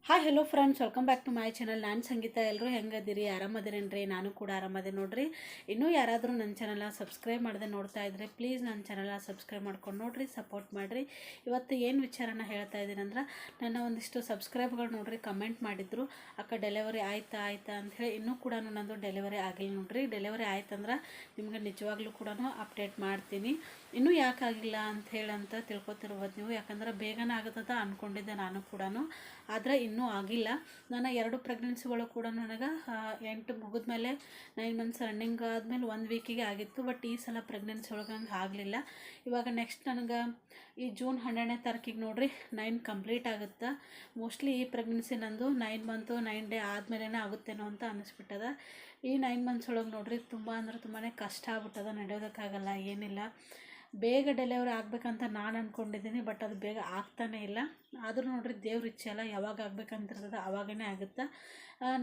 Hi hello friends, welcome back to my channel. ನಾನು ಸಂಗೀತ. ಎಲ್ಲರೂ ಹೆಂಗದಿರಿ? ಆರಾಮದಿರೇನ್ರಿ? ನಾನು ಕೂಡ ಆರಾಮದೆ ನೋಡ್ರಿ. ಇನ್ನೂ ಯಾರಾದರೂ ನನ್ನ ಚಾನಲ್ನ ಸಬ್ಸ್ಕ್ರೈಬ್ ಮಾಡದೆ ನೋಡ್ತಾ ಇದ್ರೆ ಪ್ಲೀಸ್ ನನ್ನ ಚಾನಲ್ನ ಸಬ್ಸ್ಕ್ರೈಬ್ ಮಾಡ್ಕೊಂಡು ನೋಡ್ರಿ, ಸಪೋರ್ಟ್ ಮಾಡಿರಿ. ಇವತ್ತು ಏನು ವಿಚಾರನ ಹೇಳ್ತಾ ಇದ್ದೀನಿ ಅಂದ್ರೆ, ನನ್ನ ಒಂದಿಷ್ಟು ಸಬ್ಸ್ಕ್ರೈಬ್ಗಳು ನೋಡ್ರಿ ಕಮೆಂಟ್ ಮಾಡಿದ್ರು, ಅಕ್ಕ ಡೆಲಿವರಿ ಆಯ್ತಾ ಅಂಥೇಳಿ. ಇನ್ನೂ ಕೂಡ ನಂದು ಡೆಲಿವರಿ ಆಗಿಲ್ಲ ನೋಡ್ರಿ. ಡೆಲಿವರಿ ಆಯ್ತಂದ್ರೆ ನಿಮ್ಗೆ ನಿಜವಾಗ್ಲೂ ಕೂಡ ಅಪ್ಡೇಟ್ ಮಾಡ್ತೀನಿ. ಇನ್ನೂ ಯಾಕೆ ಆಗಿಲ್ಲ ಅಂತ ತಿಳ್ಕೊತಿರ್ಬೋದು ನೀವು. ಯಾಕಂದ್ರೆ ಬೇಗನೆ ಆಗುತ್ತದ ಅಂದ್ಕೊಂಡಿದ್ದೆ ನಾನು ಕೂಡ, ಆದರೆ ಇನ್ನೂ ಆಗಿಲ್ಲ. ನನ್ನ 2 ಪ್ರೆಗ್ನೆನ್ಸಿಗಳು ಕೂಡ ನನಗೆ 8 ಮುಗಿದ್ಮೇಲೆ 9 ಮಂತ್ಸ್ ರನ್ನಿಂಗ್ ಆದಮೇಲೆ 1 ವೀಕಿಗೆ ಆಗಿತ್ತು. ಬಟ್ ಈ ಸಲ ಪ್ರೆಗ್ನೆನ್ಸಿ ಒಳಗೆ ನಂಗೆ ಆಗಲಿಲ್ಲ. ಇವಾಗ ನೆಕ್ಸ್ಟ್ ನನಗೆ ಈ ಜೂನ್ 12ನೇ ತಾರೀಕಿಗೆ ನೋಡ್ರಿ 9 ಕಂಪ್ಲೀಟ್ ಆಗುತ್ತೆ. ಮೋಸ್ಟ್ಲಿ ಈ ಪ್ರೆಗ್ನೆನ್ಸಿ ನಂದು 9 ಮಂತು 9 ಡೇ ಆದಮೇಲೆ ಆಗುತ್ತೇನೋ ಅಂತ ಅನ್ನಿಸ್ಬಿಟ್ಟದ. ಈ 9 ಮಂತ್ಸ್ ಒಳಗೆ ನೋಡ್ರಿ ತುಂಬ ಅಂದ್ರೆ ತುಂಬಾ ಕಷ್ಟ ಆಗ್ಬಿಟ್ಟದ, ನಡೆಯೋದಕ್ಕಾಗಲ್ಲ, ಏನಿಲ್ಲ. ಬೇಗ ಡೆಲಿವರಿ ಆಗಬೇಕಂತ ನಾನು ಅಂದ್ಕೊಂಡಿದ್ದೀನಿ, ಬಟ್ ಅದು ಬೇಗ ಆಗ್ತಾನೇ ಇಲ್ಲ. ಆದರೂ ನೋಡ್ರಿ ದೇವ್ರ ಇಚ್ಛೆ ಅಲ್ಲ, ಯಾವಾಗ ಆಗ್ಬೇಕಂತಿರ್ತದೆ ಅವಾಗೇ ಆಗುತ್ತೆ.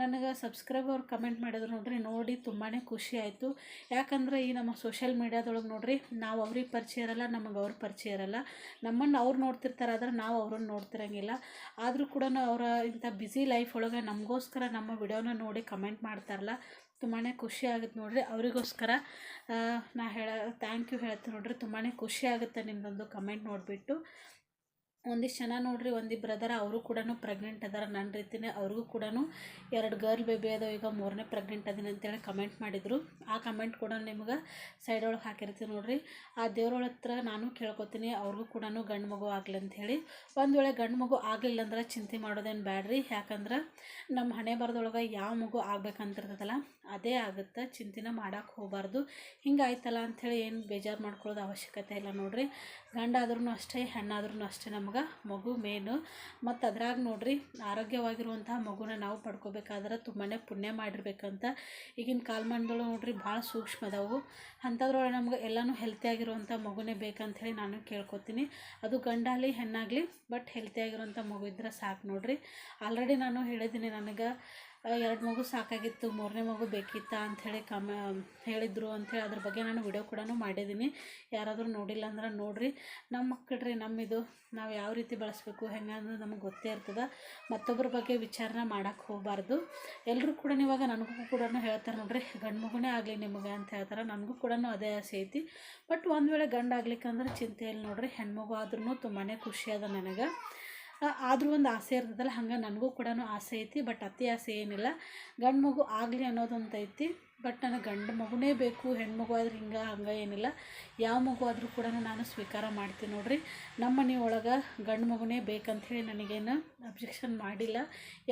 ನನಗೆ ಸಬ್ಸ್ಕ್ರೈಬರ್ ಕಮೆಂಟ್ ಮಾಡಿದ್ರು ನೋಡ್ರಿ, ನೋಡಿ ತುಂಬಾ ಖುಷಿ ಆಯಿತು. ಯಾಕಂದರೆ ಈ ನಮ್ಮ ಸೋಷಿಯಲ್ ಮೀಡ್ಯಾದೊಳಗೆ ನೋಡ್ರಿ, ನಾವು ಅವ್ರಿಗೆ ಪರಿಚಯ ಇರಲ್ಲ, ನಮಗೆ ಅವ್ರ ಪರಿಚಯ ಇರಲ್ಲ. ನಮ್ಮನ್ನು ಅವ್ರು ನೋಡ್ತಿರ್ತಾರೆ, ಆದರೆ ನಾವು ಅವ್ರನ್ನ ನೋಡ್ತಿರಂಗಿಲ್ಲ. ಆದರೂ ಕೂಡ ಅವರ ಇಂಥ ಬ್ಯುಸಿ ಲೈಫ್ ಒಳಗೆ ನಮಗೋಸ್ಕರ ನಮ್ಮ ವಿಡಿಯೋನ ನೋಡಿ ಕಮೆಂಟ್ ಮಾಡ್ತಾರಲ್ಲ, ತುಂಬಾ ಖುಷಿ ಆಗುತ್ತೆ ನೋಡ್ರಿ. ಅವರಿಗೋಸ್ಕರ ಥ್ಯಾಂಕ್ ಯು ಹೇಳ್ತೀನಿ ನೋಡ್ರಿ. ತುಂಬಾ ಖುಷಿ ಆಗುತ್ತೆ ನಿಮ್ಮದೊಂದು ಕಮೆಂಟ್ ನೋಡಿಬಿಟ್ಟು. ಒಂದಿಷ್ಟು ಜನ ನೋಡ್ರಿ, ಒಂದಿಬ್ಬರು ಅದಾರ, ಅವರು ಕೂಡ ಪ್ರೆಗ್ನೆಂಟ್ ಅದಾರ ನನ್ನ ರೀತಿಯೇ. ಅವ್ರಿಗೂ ಕೂಡ 2 ಗರ್ಲ್ ಬೇಬಿ ಅದಾವ, ಈಗ 3ನೇ ಪ್ರೆಗ್ನೆಂಟ್ ಅದೀನಿ ಅಂತೇಳಿ ಕಮೆಂಟ್ ಮಾಡಿದರು. ಆ ಕಮೆಂಟ್ ಕೂಡ ನಿಮ್ಗೆ ಸೈಡ್ ಒಳಗೆ ಹಾಕಿರ್ತೀನಿ ನೋಡ್ರಿ. ಆ ದೇವ್ರೊಳ ಹತ್ರ ನಾನು ಕೇಳ್ಕೊತೀನಿ ಅವ್ರಿಗೂ ಕೂಡ ಗಂಡು ಮಗು ಆಗಲಿ ಅಂಥೇಳಿ. ಒಂದು ವೇಳೆ ಗಂಡು ಮಗು ಆಗಲಿಲ್ಲ ಅಂದ್ರೆ ಚಿಂತೆ ಮಾಡೋದೇನು ಬ್ಯಾಡ್ರಿ. ಯಾಕಂದ್ರೆ ನಮ್ಮ ಹಣೆ ಬರದೊಳಗೆ ಯಾವ ಮಗು ಆಗ್ಬೇಕಂತಿರ್ತದಲ್ಲ ಅದೇ ಆಗುತ್ತೆ. ಚಿಂತೆನ ಮಾಡೋಕ್ಕೆ ಹೋಗಬಾರ್ದು. ಹಿಂಗಾಯ್ತಲ್ಲ ಅಂಥೇಳಿ ಏನು ಬೇಜಾರು ಮಾಡ್ಕೊಳ್ಳೋದು ಅವಶ್ಯಕತೆ ಇಲ್ಲ ನೋಡ್ರಿ. ಗಂಡಾದ್ರೂ ಅಷ್ಟೇ, ಹೆಣ್ಣಾದ್ರೂ ಅಷ್ಟೇ, ನಮ್ಗೆ ಮಗು ಮೇನು. ಮತ್ತು ಅದ್ರಾಗ ನೋಡ್ರಿ ಆರೋಗ್ಯವಾಗಿರುವಂತಹ ಮಗುನ ನಾವು ಪಡ್ಕೋಬೇಕಾದ್ರೆ ತುಂಬಾ ಪುಣ್ಯ ಮಾಡಿರ್ಬೇಕಂತ. ಈಗಿನ ಕಾಲಮಾನದೊಳಗೆ ನೋಡ್ರಿ ಭಾಳ ಸೂಕ್ಷ್ಮ ಅದಾವು. ಅಂಥದ್ರೊಳಗೆ ನಮ್ಗೆ ಎಲ್ಲನೂ ಹೆಲ್ತಿಯಾಗಿರುವಂಥ ಮಗುನೇ ಬೇಕಂಥೇಳಿ ನಾನು ಕೇಳ್ಕೊತೀನಿ. ಅದು ಗಂಡಾಗಲಿ ಹೆಣ್ಣಾಗಲಿ, ಬಟ್ ಹೆಲ್ತಿಯಾಗಿರುವಂಥ ಮಗು ಇದ್ರೆ ಸಾಕು ನೋಡ್ರಿ. ಆಲ್ರೆಡಿ ನಾನು ಹೇಳಿದ್ದೀನಿ, ನನಗೆ 2 ಮಗು ಸಾಕಾಗಿತ್ತು, 3ನೇ ಮಗು ಬೇಕಿತ್ತ ಅಂಥೇಳಿ ಹೇಳಿದ್ರು ಅಂಥೇಳಿ. ಅದ್ರ ಬಗ್ಗೆ ನಾನು ವಿಡಿಯೋ ಕೂಡ ಮಾಡಿದ್ದೀನಿ. ಯಾರಾದರೂ ನೋಡಿಲ್ಲ ಅಂದ್ರೆ ನೋಡಿರಿ. ನಮ್ಮ ಮಕ್ಕಳ್ರಿ, ನಮ್ಮಿದು ನಾವು ಯಾವ ರೀತಿ ಬಳಸಬೇಕು ಹೆಂಗೆ ಅನ್ನೋದು ನಮಗೆ ಗೊತ್ತೇ ಇರ್ತದೆ. ಮತ್ತೊಬ್ಬರ ಬಗ್ಗೆ ವಿಚಾರನ ಮಾಡೋಕ್ಕೆ ಹೋಗಬಾರ್ದು. ಎಲ್ಲರೂ ಕೂಡ ಇವಾಗ ನನಗೂ ಕೂಡ ಹೇಳ್ತಾರೆ ನೋಡ್ರಿ, ಗಂಡು ಮಗುನೇ ಆಗಲಿ ನಿಮಗೆ ಅಂತ ಹೇಳ್ತಾರೆ. ನನಗೂ ಕೂಡ ಅದೇ ಆಸೆ ಐತಿ. ಬಟ್ ಒಂದು ವೇಳೆ ಗಂಡು ಆಗ್ಲಿಕ್ಕಂದ್ರೆ ಚಿಂತೆ ಇಲ್ಲ ನೋಡ್ರಿ. ಹೆಣ್ಮಗು ಆದ್ರೂ ತುಂಬಾ ಖುಷಿ ಅದ ನನಗೆ. ಆದರೂ ಒಂದು ಆಸೆ ಇರ್ತದಲ್ಲ, ಹಂಗೆ ನನಗೂ ಕೂಡ ಆಸೆ ಐತಿ. ಬಟ್ ಅತಿ ಆಸೆ ಏನಿಲ್ಲ, ಗಂಡು ಮಗು ಆಗಲಿ ಅನ್ನೋದೊಂದು ಐತಿ. ಬಟ್ ನನಗೆ ಗಂಡು ಮಗುನೇ ಬೇಕು, ಹೆಣ್ಮಗು ಆದ್ರೆ ಹಂಗೆ ಏನಿಲ್ಲ. ಯಾವ ಮಗು ಆದರೂ ಕೂಡ ನಾನು ಸ್ವೀಕಾರ ಮಾಡ್ತೀನಿ ನೋಡ್ರಿ. ನಮ್ಮ ಮನೆ ಒಳಗೆ ಗಂಡು ಮಗುನೇ ಬೇಕಂಥೇಳಿ ನನಗೇನು ಅಬ್ಜೆಕ್ಷನ್ ಮಾಡಿಲ್ಲ.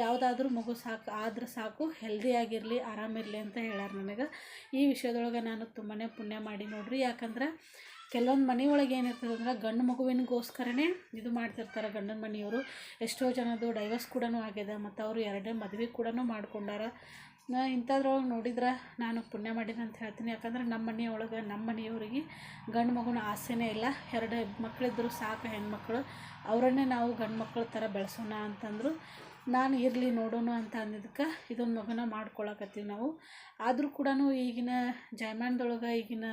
ಯಾವುದಾದ್ರೂ ಮಗು ಸಾಕು, ಹೆಲ್ದಿಯಾಗಿರಲಿ, ಆರಾಮಿರಲಿ ಅಂತ ಹೇಳ್ಯಾರ ನನಗೆ. ಈ ವಿಷಯದೊಳಗೆ ನಾನು ತುಂಬಾ ಪುಣ್ಯ ಮಾಡಿ ನೋಡ್ರಿ. ಯಾಕಂದ್ರೆ ಕೆಲವೊಂದು ಮನೆಯೊಳಗೆ ಏನಿರ್ತದೆ ಅಂದ್ರೆ ಗಂಡು ಮಗುವಿನಿಗೋಸ್ಕರನೇ ಇದು ಮಾಡ್ತಿರ್ತಾರೆ ಗಂಡನ ಮನೆಯವರು. ಎಷ್ಟೋ ಜನದ್ದು ಡೈವರ್ಸ್ ಕೂಡ ಆಗ್ಯದ, ಮತ್ತು ಅವರು 2ನೇ ಮದುವೆ ಕೂಡ ಮಾಡ್ಕೊಂಡಾರ. ಇಂಥದ್ರೊಳಗೆ ನೋಡಿದ್ರೆ ನಾನು ಪುಣ್ಯ ಮಾಡಿದೆ ಅಂತ ಹೇಳ್ತೀನಿ. ಯಾಕಂದ್ರೆ ನಮ್ಮ ಮನೆಯೊಳಗೆ ನಮ್ಮ ಮನೆಯವರಿಗೆ ಗಂಡು ಮಗುನ ಆಸೆನೇ ಇಲ್ಲ. 2 ಮಕ್ಕಳಿದ್ರು ಸಾಕು, ಹೆಣ್ಮಕ್ಳು. ಅವರನ್ನೇ ನಾವು ಗಂಡು ಮಕ್ಕಳ ಥರ ಬೆಳೆಸೋಣ ಅಂತಂದರು. ನಾನು ಇರಲಿ ನೋಡೋಣ ಅಂತ ಅಂದಿದ್ದಕ್ಕೆ ಇದೊಂದು ಮಗುನ ಮಾಡ್ಕೊಳಕತ್ತೀವಿ ನಾವು. ಆದರೂ ಕೂಡ ಈಗಿನ ಜಯಮಾನದೊಳಗೆ, ಈಗಿನ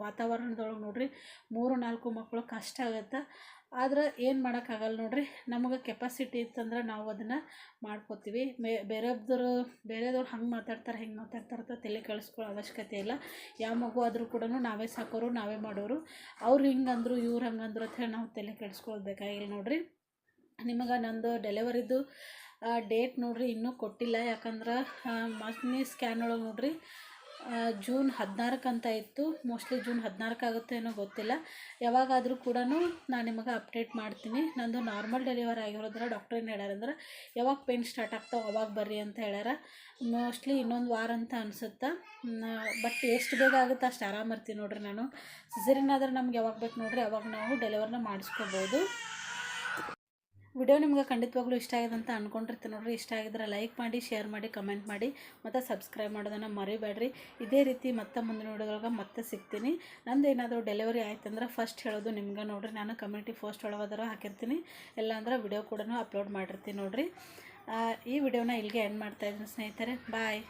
ವಾತಾವರಣದೊಳಗೆ ನೋಡ್ರಿ 3-4 ಮಕ್ಕಳು ಕಷ್ಟ ಆಗುತ್ತೆ. ಆದ್ರೆ ಏನು ಮಾಡೋಕ್ಕಾಗಲ್ಲ ನೋಡ್ರಿ. ನಮಗೆ ಕೆಪಾಸಿಟಿ ಇತ್ತಂದ್ರೆ ನಾವು ಅದನ್ನು ಮಾಡ್ಕೋತೀವಿ. ಬೇರೆದವ್ರು ಹಂಗೆ ಮಾತಾಡ್ತಾರೆ, ಹಿಂಗೆ ಮಾತಾಡ್ತಾರೆ ಅಂತ ತಲೆ ಕೆಡಿಸ್ಕೊಳ್ಳೋ ಅವಶ್ಯಕತೆ ಇಲ್ಲ. ಯಾವ ಮಗು ಆದರೂ ಕೂಡ ನಾವೇ ಸಾಕೋರು, ನಾವೇ ಮಾಡೋರು. ಅವ್ರು ಹಿಂಗಂದ್ರು, ಇವ್ರು ಹಂಗಂದ್ರು ಅಂತ ಹೇಳಿ ನಾವು ತಲೆ ಕೆಡಿಸ್ಕೊಳ್ಬೇಕಾಗಿಲ್ಲ ನೋಡ್ರಿ. ನಿಮಗೆ ನಂದು ಡೆಲಿವರಿದು ಡೇಟ್ ನೋಡ್ರಿ ಇನ್ನೂ ಕೊಟ್ಟಿಲ್ಲ. ಯಾಕಂದ್ರೆ ಮೊದಲನೇ ಸ್ಕ್ಯಾನ್ ಒಳಗೆ ನೋಡ್ರಿ ಜೂನ್ 16 ಅಂತ ಇತ್ತು. ಮೋಸ್ಟ್ಲಿ ಜೂನ್ 16 ಆಗುತ್ತೆ ಏನೋ ಗೊತ್ತಿಲ್ಲ. ಯಾವಾಗಾದರೂ ಕೂಡ ನಾನು ನಿಮಗೆ ಅಪ್ಡೇಟ್ ಮಾಡ್ತೀನಿ. ನಂದು ನಾರ್ಮಲ್ ಡೆಲಿವರಿ ಆಗಿರೋದ್ರೆ ಡಾಕ್ಟ್ರ್ ಏನು ಹೇಳ್ಯಾರಂದ್ರೆ, ಯಾವಾಗ ಪೇನ್ ಸ್ಟಾರ್ಟ್ ಆಗ್ತಾವೆ ಅವಾಗ ಬರ್ರಿ ಅಂತ ಹೇಳ್ಯಾರ. ಮೋಸ್ಟ್ಲಿ ಇನ್ನೊಂದು ವಾರ ಅಂತ ಅನಿಸುತ್ತೆ. ಬಟ್ ಎಷ್ಟು ಬೇಗ ಆಗುತ್ತೆ ಅಷ್ಟು ಆರಾಮಿರ್ತೀನಿ ನೋಡ್ರಿ ನಾನು. ಸಿಸೇರಿಯನ್ ಆದರೆ ನಮ್ಗೆ ಯಾವಾಗ ಬೇಕು ನೋಡ್ರಿ ಅವಾಗ ನಾವು ಡೆಲಿವರಿನ ಮಾಡಿಸ್ಕೋಬೋದು. ವಿಡಿಯೋ ನಿಮ್ಗೆ ಖಂಡಿತವಾಗ್ಲೂ ಇಷ್ಟ ಆಗಿದೆ ಅಂತ ಅಂದ್ಕೊಂಡಿರ್ತೀನಿ ನೋಡ್ರಿ. ಇಷ್ಟ ಆಗಿದ್ರೆ ಲೈಕ್ ಮಾಡಿ, ಶೇರ್ ಮಾಡಿ, ಕಮೆಂಟ್ ಮಾಡಿ, ಮತ್ತು ಸಬ್ಸ್ಕ್ರೈಬ್ ಮಾಡೋದನ್ನು ಮರಿಬೇಡ್ರಿ. ಇದೇ ರೀತಿ ಮತ್ತೆ ಮುಂದಿನ ವಿಡಿಯೋದೊಳಗೆ ಮತ್ತೆ ಸಿಗ್ತೀನಿ. ನಂದು ಏನಾದರೂ ಡೆಲಿವರಿ ಆಯ್ತಂದ್ರೆ ಫಸ್ಟ್ ಹೇಳೋದು ನಿಮ್ಗೆ ನೋಡ್ರಿ. ನಾನು ಕಮ್ಯುನಿಟಿ ಪೋಸ್ಟ್ ಒಳಗಾದರೂ ಹಾಕಿರ್ತೀನಿ, ಇಲ್ಲಾಂದ್ರೆ ವಿಡಿಯೋ ಕೂಡ ಅಪ್ಲೋಡ್ ಮಾಡಿರ್ತೀನಿ ನೋಡ್ರಿ. ಈ ವಿಡಿಯೋನ ಇಲ್ಲಿಗೆ ಎಂಡ್ ಮಾಡ್ತಾಯಿದ್ದೀನಿ ಸ್ನೇಹಿತರೆ. ಬಾಯ್.